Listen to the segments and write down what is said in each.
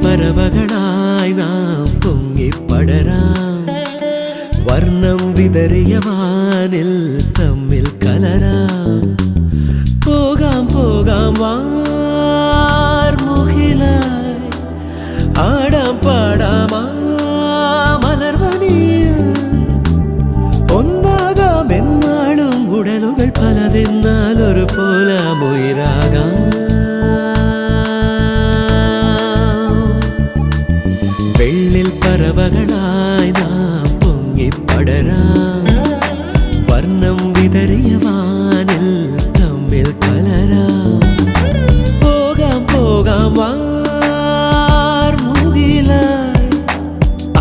പറവകളായി നാം പൊങ്ങിപ്പടരാം, വർണ്ണം വിതറിയ വാനിൽ തമ്മിൽ കലരാം. പോകാം പോകാം വാർമുകിലായി, ആടാം പാടാം മലർവനിയിൽ. ഒന്നാകാം എന്നാളും ഉടലുകൾ പലതെന്നാൽ ഒരു പോലാമുയിരാകാം. വെള്ളിൽ പറവകളായി നാം പൊങ്ങിപ്പടരാം, വർണ്ണം വിതറിയ വാനിൽ തമ്മിൽ കലരാം. പോകാം പോകാം വാർമുകിലായി,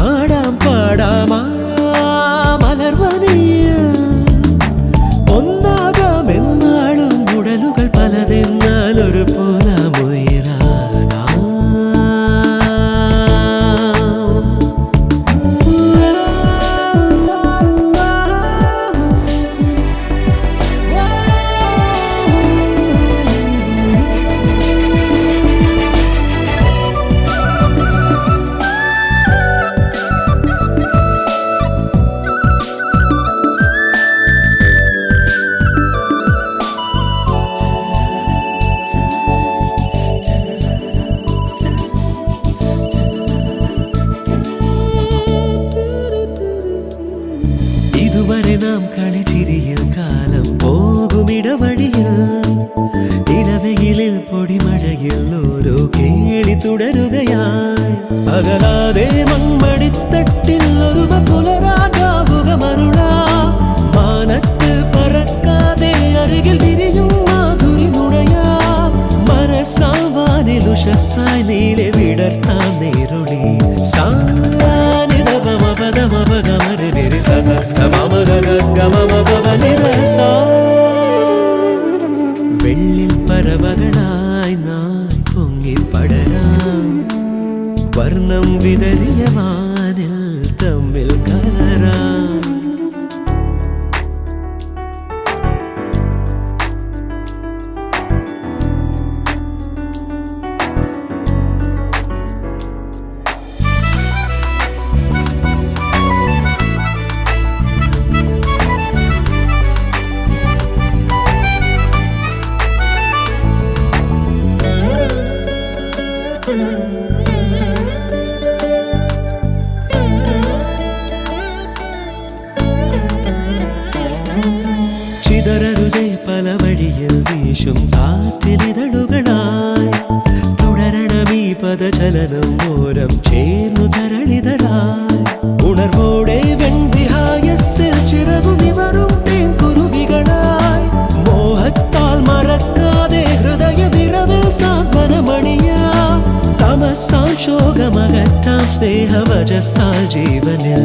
ആടാം പാടാം മലർവനിയിൽ. ഒന്നാകാം എന്നാളും ഉടലുകൾ പലതെന്നാൽ ഒരു പോലാമുയിരാകാം. ഇതുവരെ നാം കളിച്ചിരിയിൽ കാലം പോകുമിടവഴിയിൽ, ഇളവെയിലിൽ പൊടിമഴയിൽ ഓരോ കേളി തുടരുകയായി. അകലാതെ മൺമടിത്തട്ടിൽ ഒരു പുലരാകാവുക മരുളാ, മാനത്ത് പറക്കാതെ അരികിൽ വിരിയും മാധുരി നുണയാം. മനസ്സാവാനിൽ ഉഷസ്സായി നീളെ വിടർത്താം നേരൊളി. വെള്ളിൽ പറവകളായി നാം പൊങ്ങിപ്പടരാം, വർണ്ണം വിതറിയ വാനിൽ തമ്മിൽ കലരാം. ചിതറരുതേ പല വഴിയിൽ വീശും കാറ്റിലിതളുകളായി, തുടരണമീ പദചലനം ഓരം ചേർന്നു തരളിതരായി. ഉണർവോടെ വെൺവിഹായത്തിൽ ചിറകുനിവരും തേൻകുരുവികളായി, മോഹത്താൽ മറക്കാതെ ഹൃദയ നിറവിൽ സാന്ത്വനമണിയാം. തമസാം ശോകമകറ്റാം സ്നേഹവചസ്സാൽ ജീവനിൽ